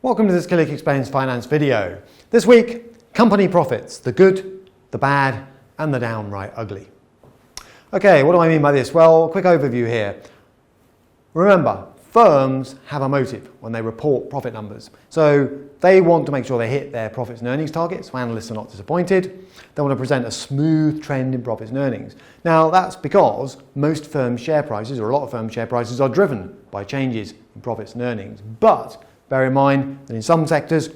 Welcome to this Killik Explains finance video. This week, company profits, the good, the bad, and the downright ugly. Okay, what do I mean by this? Well, quick overview here. Remember, firms have a motive when they report profit numbers. So they want to make sure they hit their profits and earnings targets so analysts are not disappointed. They want to present a smooth trend in profits and earnings. Now, that's because most firms' share prices, or a lot of firms' share prices, are driven by changes in profits and earnings. But bear in mind that in some sectors,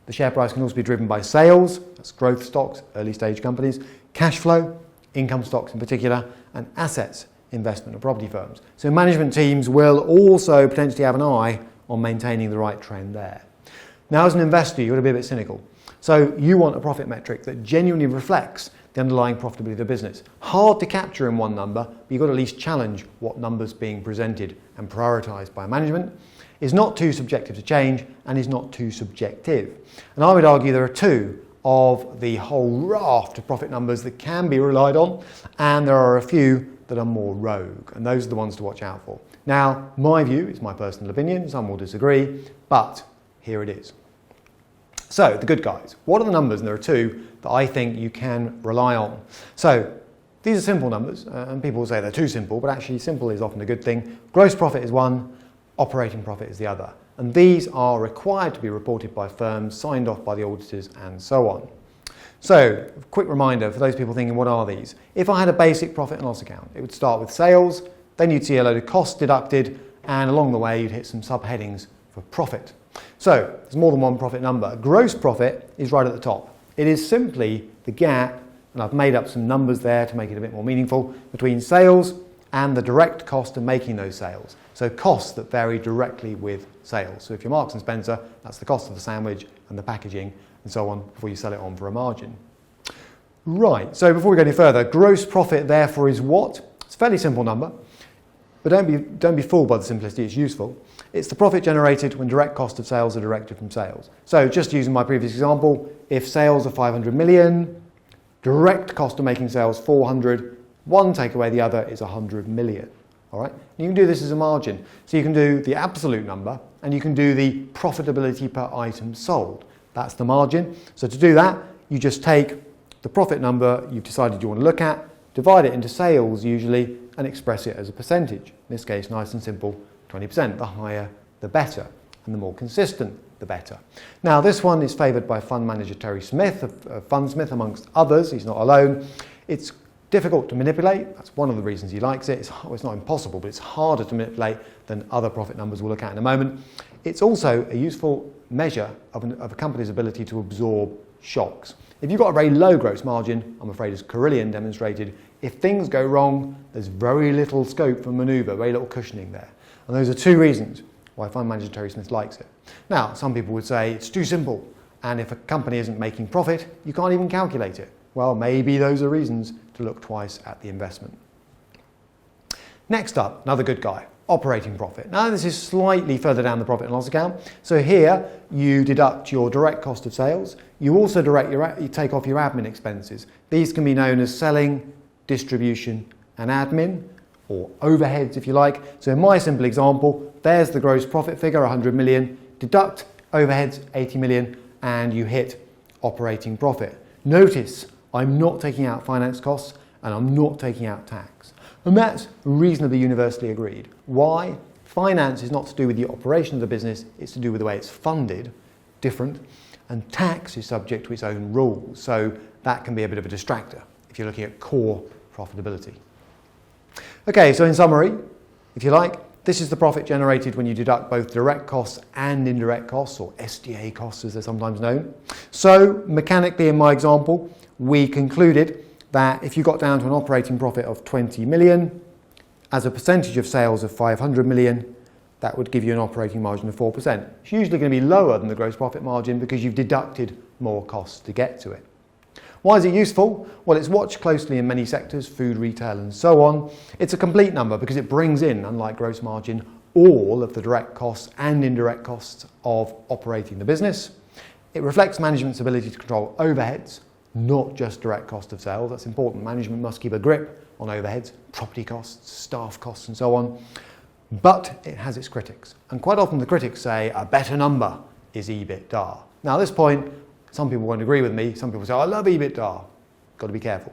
the share price can also be driven by sales, that's growth stocks, early stage companies, cash flow, income stocks in particular, and assets, investment and property firms. So management teams will also potentially have an eye on maintaining the right trend there. Now, as an investor, you've got to be a bit cynical. So you want a profit metric that genuinely reflects the underlying profitability of the business. Hard to capture in one number, but you've got to at least challenge what numbers being presented and prioritised by management. Is not too subjective to change and is not too subjective. And I would argue there are two of the whole raft of profit numbers that can be relied on, and there are a few that are more rogue, and those are the ones to watch out for. Now, my view is my personal opinion, some will disagree, but here it is. So, the good guys. What are the numbers? And there are two that I think you can rely on. So, these are simple numbers, and people will say they're too simple, but actually simple is often a good thing. Gross profit is one, operating profit is the other. And these are required to be reported by firms, signed off by the auditors, and so on. So, a quick reminder for those people thinking, what are these? If I had a basic profit and loss account, it would start with sales, then you'd see a load of costs deducted, and along the way you'd hit some subheadings for profit. So, there's more than one profit number. Gross profit is right at the top. It is simply the gap, and I've made up some numbers there to make it a bit more meaningful, between sales and the direct cost of making those sales. So costs that vary directly with sales. So if you're Marks & Spencer, that's the cost of the sandwich and the packaging and so on before you sell it on for a margin. Right, so before we go any further, gross profit therefore is what? It's a fairly simple number, but don't be fooled by the simplicity, it's useful. It's the profit generated when direct cost of sales are deducted from sales. So just using my previous example, if sales are 500 million, direct cost of making sales 400, one take away the other is 100 million. All right? You can do this as a margin. So you can do the absolute number and you can do the profitability per item sold. That's the margin. So to do that, you just take the profit number you've decided you want to look at, divide it into sales usually, and express it as a percentage. In this case, nice and simple, 20%. The higher, the better. And the more consistent, the better. Now, this one is favoured by fund manager Terry Smith, of Fundsmith, amongst others. He's not alone. It's difficult to manipulate. That's one of the reasons he likes it. It's not impossible, but it's harder to manipulate than other profit numbers we'll look at in a moment. It's also a useful measure of a company's ability to absorb shocks. If you've got a very low gross margin, I'm afraid as Carillion demonstrated, if things go wrong, there's very little scope for manoeuvre, very little cushioning there. And those are two reasons why fund manager Terry Smith likes it. Now, some people would say it's too simple, and if a company isn't making profit, you can't even calculate it. Well, maybe those are reasons to look twice at the investment. Next up, another good guy, operating profit. Now this is slightly further down the profit and loss account. So here you deduct your direct cost of sales. You also you take off your admin expenses. These can be known as selling, distribution and admin, or overheads if you like. So in my simple example, there's the gross profit figure, 100 million, deduct overheads, 80 million, and you hit operating profit. Notice I'm not taking out finance costs and I'm not taking out tax. And that's reasonably universally agreed. Why? Finance is not to do with the operation of the business, it's to do with the way it's funded, different, and tax is subject to its own rules. So that can be a bit of a distractor if you're looking at core profitability. Okay, so in summary, if you like, this is the profit generated when you deduct both direct costs and indirect costs, or SDA costs as they're sometimes known. So mechanically in my example, we concluded that if you got down to an operating profit of 20 million, as a percentage of sales of 500 million, that would give you an operating margin of 4%. It's usually going to be lower than the gross profit margin because you've deducted more costs to get to it. Why is it useful? Well, it's watched closely in many sectors, food, retail and so on. It's a complete number because it brings in, unlike gross margin, all of the direct costs and indirect costs of operating the business. It reflects management's ability to control overheads, not just direct cost of sales. That's important. Management must keep a grip on overheads, property costs, staff costs and so on. But it has its critics. And quite often the critics say a better number is EBITDA. Now at this point, some people won't agree with me. Some people say, I love EBITDA. Got to be careful.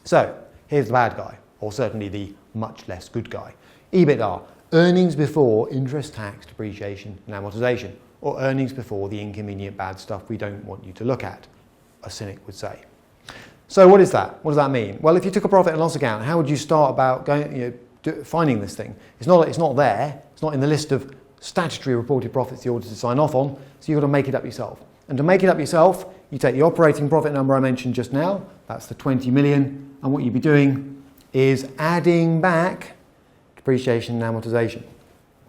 So here's the bad guy, or certainly the much less good guy. EBITDA, earnings before interest, tax, depreciation and amortization, or earnings before the inconvenient bad stuff we don't want you to look at, a cynic would say. So what is that? What does that mean? Well, if you took a profit and loss account, how would you start about finding this thing? It's not there. It's not in the list of statutory reported profits the auditors sign off on, so you've got to make it up yourself. And to make it up yourself, you take the operating profit number I mentioned just now, that's the 20 million, and what you'd be doing is adding back depreciation and amortization,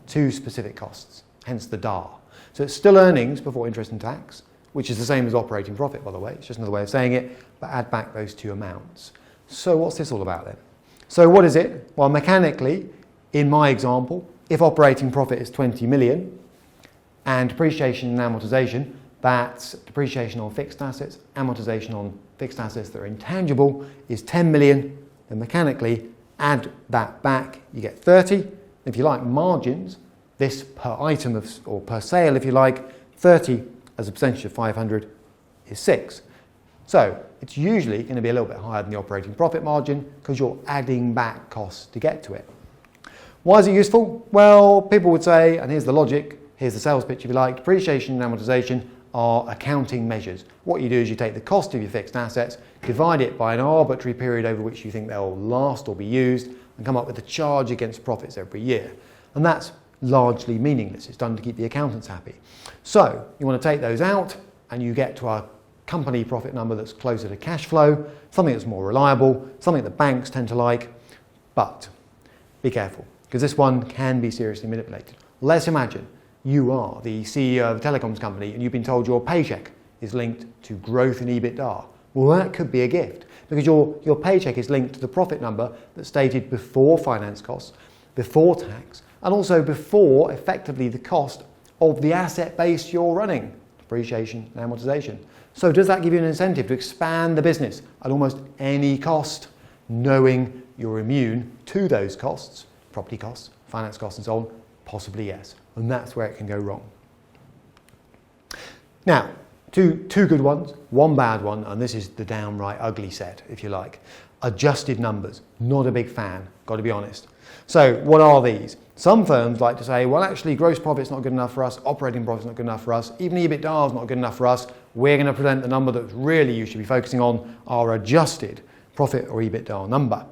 two specific costs, hence the DAR. So it's still earnings before interest and tax, which is the same as operating profit, by the way. It's just another way of saying it, but add back those two amounts. So what's this all about then? So what is it? Well, mechanically, in my example, if operating profit is 20 million and depreciation and amortization, that's depreciation on fixed assets, amortization on fixed assets that are intangible, is 10 million, then mechanically add that back, you get 30. If you like margins, this per item or per sale, if you like, 30 as a percentage of 500 is 6. So it's usually going to be a little bit higher than the operating profit margin because you're adding back costs to get to it. Why is it useful? Well, people would say, and here's the logic, here's the sales pitch if you like, depreciation and amortization are accounting measures. What you do is you take the cost of your fixed assets, divide it by an arbitrary period over which you think they'll last or be used, and come up with a charge against profits every year. And that's largely meaningless. It's done to keep the accountants happy. So you want to take those out and you get to a company profit number that's closer to cash flow, something that's more reliable, something that banks tend to like. But be careful, because this one can be seriously manipulated. Let's imagine you are the CEO of a telecoms company and you've been told your paycheck is linked to growth in EBITDA. Well, that could be a gift, because your paycheck is linked to the profit number that's stated before finance costs, before tax, and also before effectively the cost of the asset base you're running, depreciation and amortization. So does that give you an incentive to expand the business at almost any cost, knowing you're immune to those costs, property costs, finance costs and so on? Possibly yes. And that's where it can go wrong. Now, two good ones, one bad one, and this is the downright ugly set, if you like. Adjusted numbers, not a big fan, got to be honest. So what are these? Some firms like to say, well, actually, gross profit's not good enough for us, operating profit's not good enough for us, even EBITDA is not good enough for us. We're going to present the number that really you should be focusing on, our adjusted profit or EBITDA number.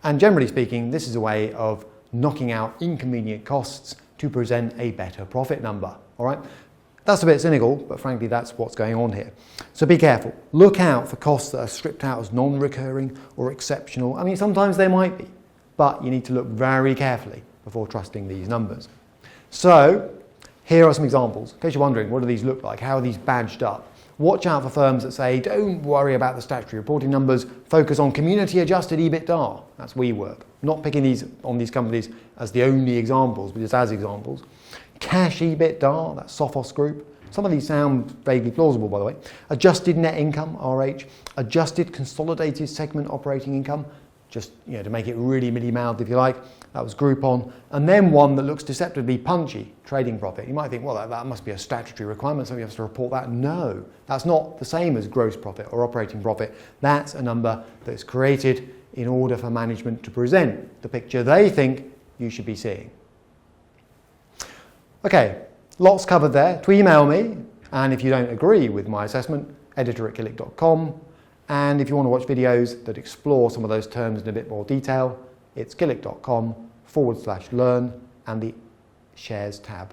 And generally speaking, this is a way of knocking out inconvenient costs to present a better profit number. All right? That's a bit cynical, but frankly, that's what's going on here. So be careful. Look out for costs that are stripped out as non-recurring or exceptional. I mean, sometimes they might be, but you need to look very carefully before trusting these numbers. So here are some examples. In case you're wondering, what do these look like? How are these badged up? Watch out for firms that say, don't worry about the statutory reporting numbers, focus on community adjusted EBITDA. That's WeWork. Not picking these on these companies as the only examples, but just as examples. Cash EBITDA, that's Sophos Group. Some of these sound vaguely plausible, by the way. Adjusted net income, RH. Adjusted consolidated segment operating income, just to make it really mini-mouthed if you like. That was Groupon. And then one that looks deceptively punchy, trading profit. You might think, well, that must be a statutory requirement, somebody has to report that. No, that's not the same as gross profit or operating profit. That's a number that's created in order for management to present the picture they think you should be seeing. Okay, lots covered there. To email me, and if you don't agree with my assessment, editor@killik.com. And if you want to watch videos that explore some of those terms in a bit more detail, it's killik.com/learn and the shares tab.